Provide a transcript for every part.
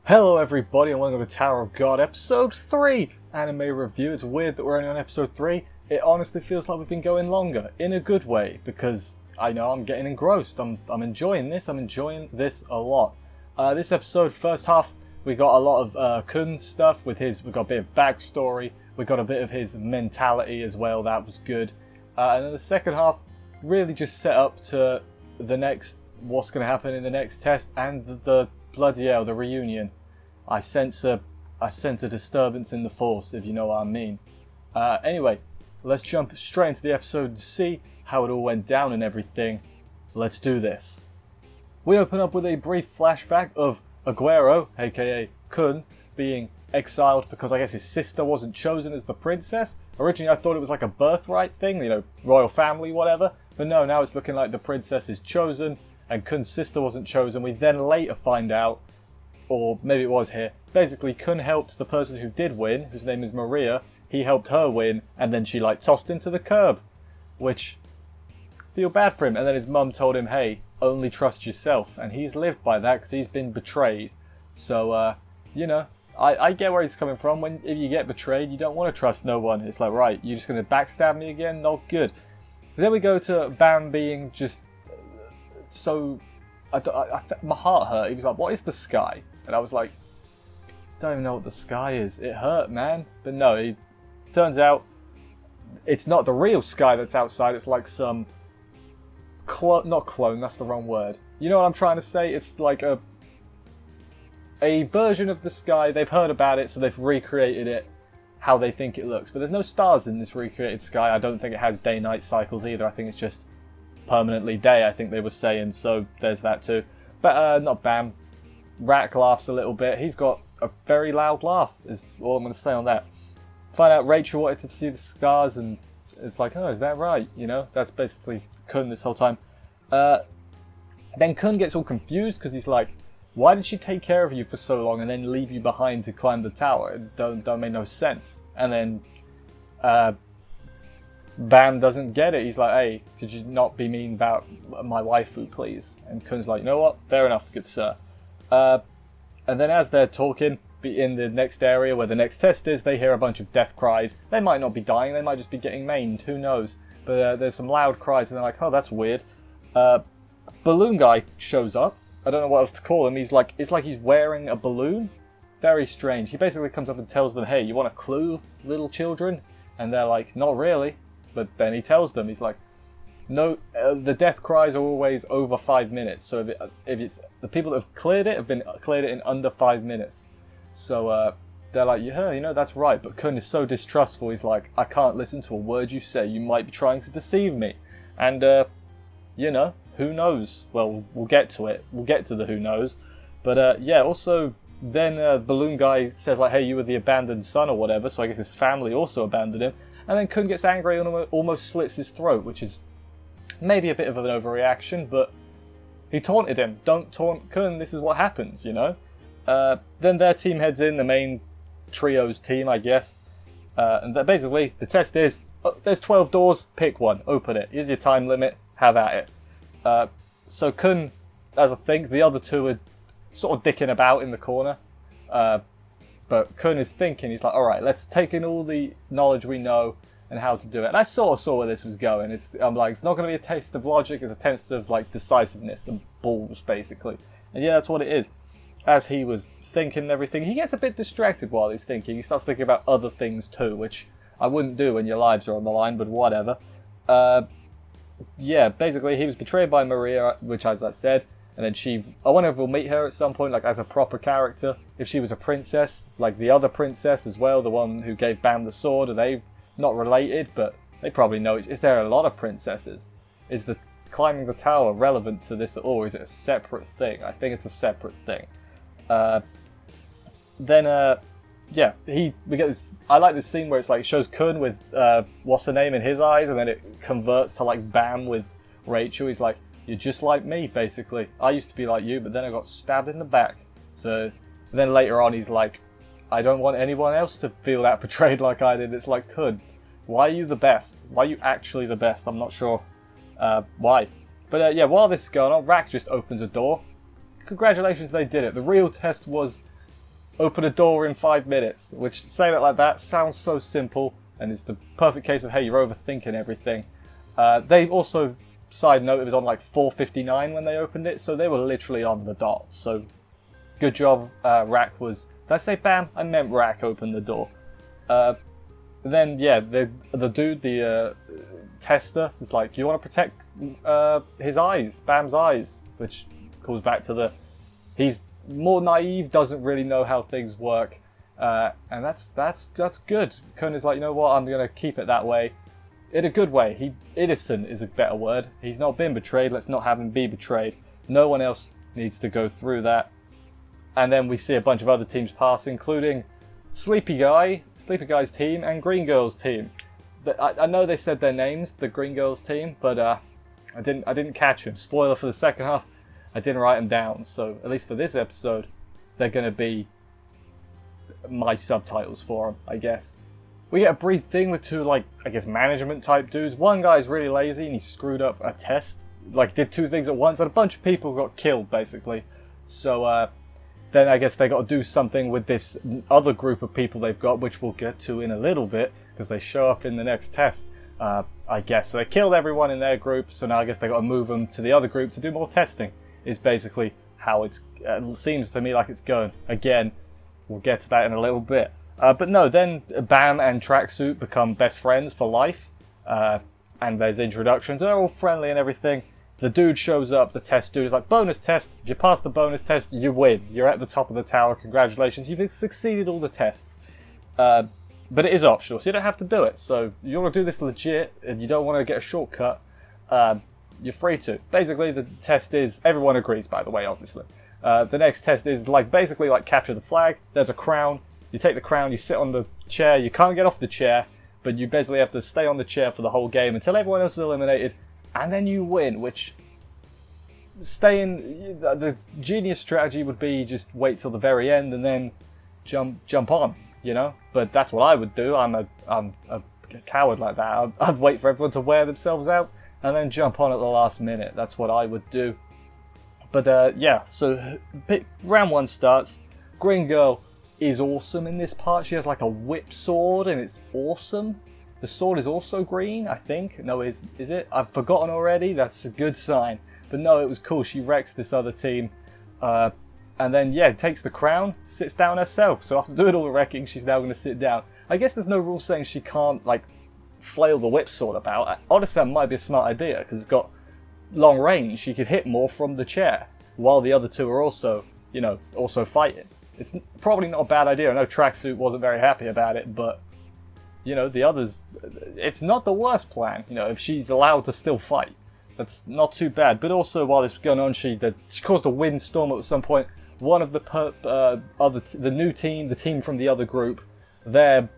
Hello everybody and welcome to Tower of God episode 3 anime review. It's weird that we're only on episode 3. It honestly feels like we've been going longer, in a good way, because I know I'm getting engrossed. I'm enjoying this. I'm enjoying this a lot. This episode, first half, we got a lot of Khun stuff with his, we got a bit of backstory, we got a bit of his mentality as well, that was good. And then the second half really just set up to the next, what's going to happen in the next test, and the bloody hell, the reunion. I sense a disturbance in the force, if you know what I mean. Anyway, let's jump straight into the episode to see how it all went down and everything. Let's do this. We open up with a brief flashback of Aguero, aka Khun, being exiled because I guess his sister wasn't chosen as the princess. Originally I thought it was like a birthright thing, you know, royal family, whatever. But no, now it's looking like the princess is chosen and Khun's sister wasn't chosen. We then later find out, or maybe it was here, basically Khun helped the person who did win, whose name is Maria. He helped her win, and then she like tossed him to the curb, which, feel bad for him. And then his mum told him, hey, only trust yourself, and he's lived by that because he's been betrayed. So you know, I get where he's coming from. If you get betrayed, you don't want to trust no one. It's like, right, you're just going to backstab me again? Not good. But then we go to Bam being just so, my heart hurt. He was like, what is the sky? And I was like, don't even know what the sky is. It hurt, man. But no, it turns out it's not the real sky that's outside. It's like some not clone, that's the wrong word. You know what I'm trying to say? It's like a version of the sky. They've heard about it, so they've recreated it how they think it looks. But there's no stars in this recreated sky. I don't think it has day-night cycles either. I think it's just permanently day, I think they were saying. So there's that too. But not Bam. Rack laughs a little bit. He's got a very loud laugh, is all I'm going to say on that. Find out Rachel wanted to see the scars, and it's like, oh, is that right? You know, that's basically Khun this whole time. Then Khun gets all confused because he's like, why did she take care of you for so long and then leave you behind to climb the tower? It don't make no sense. And then Bam doesn't get it. He's like, hey, could you not be mean about my waifu, please? And Khun's like, you know what? Fair enough, good sir. And then as they're talking in the next area where the next test is, they hear a bunch of death cries. They might not be dying, they might just be getting maimed, who knows. But there's some loud cries and they're like, oh, that's weird. Balloon guy shows up. I don't know what else to call him. He's like, it's like he's wearing a balloon. Very strange. He basically comes up and tells them, hey, you want a clue, little children? And they're like, not really. But then he tells them, he's like, no, the death cries are always over 5 minutes. So if it's the people that have cleared it have been cleared it in under 5 minutes. So they're like, yeah, you know, that's right. But Khun is so distrustful. He's like, I can't listen to a word you say. You might be trying to deceive me. And you know, who knows? Well, we'll get to it. We'll get to the who knows. But yeah, also then balloon guy says like, hey, you were the abandoned son or whatever. So I guess his family also abandoned him. And then Khun gets angry and almost slits his throat, which is maybe a bit of an overreaction, but he taunted him. Don't taunt Khun, this is what happens, you know? Then their team heads in, the main trio's team, I guess. And basically, the test is, there's 12 doors, pick one, open it. Here's your time limit, have at it. So Khun, as I think, the other two are sort of dicking about in the corner. But Khun is thinking, he's like, alright, let's take in all the knowledge we know and how to do it. And I sort of saw where this was going. I'm like, it's not going to be a test of logic, it's a test of like decisiveness and balls, basically. And yeah, that's what it is. As he was thinking and everything, he gets a bit distracted while he's thinking. He starts thinking about other things too, which I wouldn't do when your lives are on the line, but whatever. Yeah, basically he was betrayed by Maria, which as I said, and then I wonder if we'll meet her at some point, like as a proper character. If she was a princess, like the other princess as well, the one who gave Bam the sword, are they not related? But they probably know. Is there a lot of princesses? Is the climbing the tower relevant to this at all, or is it a separate thing? I think it's a separate thing. Yeah, we get this. I like this scene where it's like shows Khun with what's her name in his eyes, and then it converts to like Bam with Rachel. He's like, you're just like me, basically. I used to be like you, but then I got stabbed in the back. So then later on, he's like, I don't want anyone else to feel that betrayed like I did. It's like, Khun, why are you the best? Why are you actually the best? I'm not sure why. But yeah, while this is going on, Rack just opens a door. Congratulations, they did it. The real test was open a door in 5 minutes, which, saying it like that, sounds so simple, and it's the perfect case of, hey, you're overthinking everything. They also, side note, it was on like 4:59 when they opened it, so they were literally on the dot. So, good job, Rack was... Did I say Bam? I meant Rack opened the door. Then, yeah, the dude, the tester, is like, you want to protect his eyes, Bam's eyes, which calls back to he's more naive, doesn't really know how things work, and that's good. Khun is like, you know what, I'm going to keep it that way. In a good way. Innocent is a better word. He's not been betrayed, let's not have him be betrayed. No one else needs to go through that. And then we see a bunch of other teams pass, including Sleepy Guy's team, and Green Girl's team. I know they said their names, the Green Girl's team, but I didn't catch them. Spoiler for the second half, I didn't write them down. So at least for this episode, they're going to be my subtitles for them, I guess. We get a brief thing with two, like, I guess management type dudes. One guy's really lazy and he screwed up a test, like did two things at once, and a bunch of people got killed basically. So then I guess they got to do something with this other group of people they've got, which we'll get to in a little bit, because they show up in the next test, I guess. So they killed everyone in their group, so now I guess they got to move them to the other group to do more testing, is basically how it seems to me like it's going. Again, we'll get to that in a little bit. But no, then Bam and Tracksuit become best friends for life, and there's introductions, they're all friendly and everything. The dude shows up, the test dude is like, bonus test, if you pass the bonus test, you win. You're at the top of the tower, congratulations, you've succeeded all the tests. But it is optional, so you don't have to do it. So you want to do this legit, and you don't want to get a shortcut, you're free to. Basically, the test is, everyone agrees, by the way, obviously. The next test is basically like capture the flag. There's a crown, you take the crown, you sit on the chair, you can't get off the chair, but you basically have to stay on the chair for the whole game until everyone else is eliminated, and then you win, which the genius strategy would be just wait till the very end and then jump on, you know? But that's what I would do. I'm a coward like that. I'd wait for everyone to wear themselves out and then jump on at the last minute. That's what I would do. But yeah, so round one starts. Green Girl is awesome in this part. She has like a whip sword and it's awesome. The sword is also green, I think. No, is it? I've forgotten already. That's a good sign. But no, it was cool. She wrecks this other team. And then, yeah, takes the crown, sits down herself. So after doing all the wrecking, she's now going to sit down. I guess there's no rule saying she can't, like, flail the whip sword about. Honestly, that might be a smart idea, because it's got long range. She could hit more from the chair, while the other two are also, you know, also fighting. It's probably not a bad idea. I know Tracksuit wasn't very happy about it, but... you know, the others, it's not the worst plan, you know, if she's allowed to still fight. That's not too bad. But also, while this was going on, she caused a windstorm at some point. One of the new team, the team from the other group, their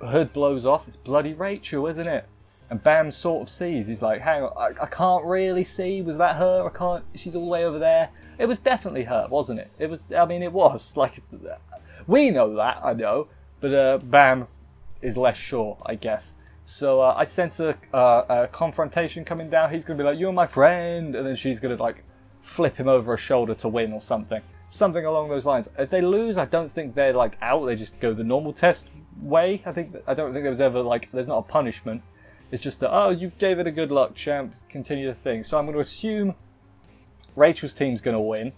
hood blows off. It's bloody Rachel, isn't it? And Bam sort of sees. He's like, hang on, I can't really see. Was that her? I can't, she's all the way over there. It was definitely her, wasn't it? It was, I mean, it was. Like, we know that, I know. But Bam is less sure, I guess. So I sense a confrontation coming down. He's going to be like, you're my friend. And then she's going to like flip him over a shoulder to win or something. Something along those lines. If they lose, I don't think they're like out. They just go the normal test way. I don't think there was ever like, there's not a punishment. It's just that, oh, you gave it a good luck, champ. Continue the thing. So I'm going to assume Rachel's team's going to win.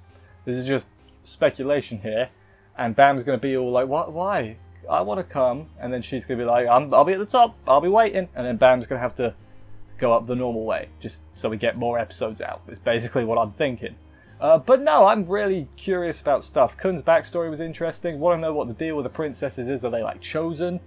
This is just speculation here. And Bam's going to be all like, what? Why? I want to come, and then she's going to be like, I'll be at the top, I'll be waiting, and then Bam's going to have to go up the normal way, just so we get more episodes out. It's basically what I'm thinking. But no, I'm really curious about stuff. Khun's backstory was interesting. Want to know what the deal with the princesses is. Are they like chosen?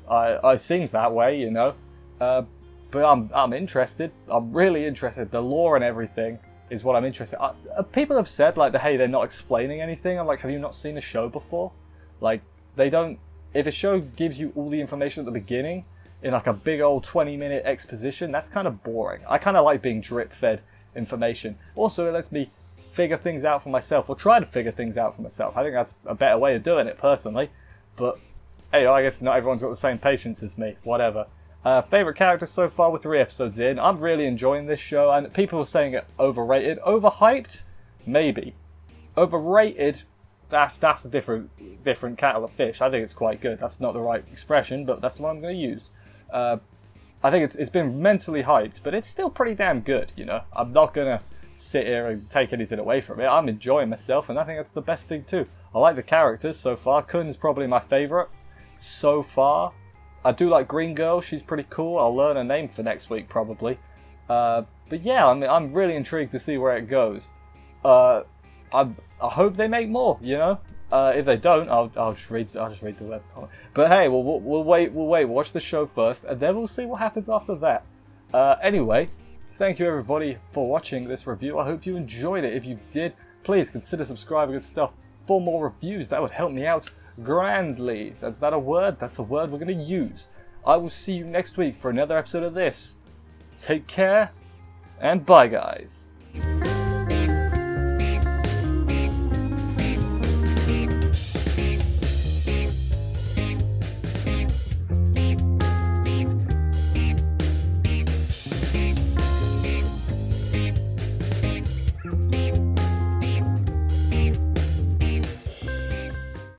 It seems that way, you know. But I'm interested. I'm really interested. The lore and everything is what I'm interested in. People have said, like, hey, they're not explaining anything. I'm like, have you not seen a show before? Like, they don't... If a show gives you all the information at the beginning in like a big old 20-minute exposition, that's kind of boring. I kind of like being drip-fed information. Also, it lets me figure things out for myself, or try to figure things out for myself. I think that's a better way of doing it, personally. But, hey, I guess not everyone's got the same patience as me. Whatever. Favourite characters so far, with 3 episodes in. I'm really enjoying this show, and people are saying it overrated. Overhyped? Maybe. Overrated? that's a different kettle of fish. I think it's quite good. That's not the right expression, but that's what I'm going to use. I think it's been mentally hyped, but it's still pretty damn good. You know, I'm not gonna sit here and take anything away from it. I'm enjoying myself, and I think that's the best thing too. I like the characters so far. Khun's probably my favourite so far. I do like Green Girl. She's pretty cool. I'll learn her name for next week probably. But yeah, I mean, I'm really intrigued to see where it goes. I hope they make more. You know, if they don't, I'll just read the web comment. But hey, we'll wait. We'll watch the show first, and then we'll see what happens after that. Anyway, thank you everybody for watching this review. I hope you enjoyed it. If you did, please consider subscribing and stuff for more reviews. That would help me out grandly. That's that a word? That's a word we're going to use. I will see you next week for another episode of this. Take care, and bye guys.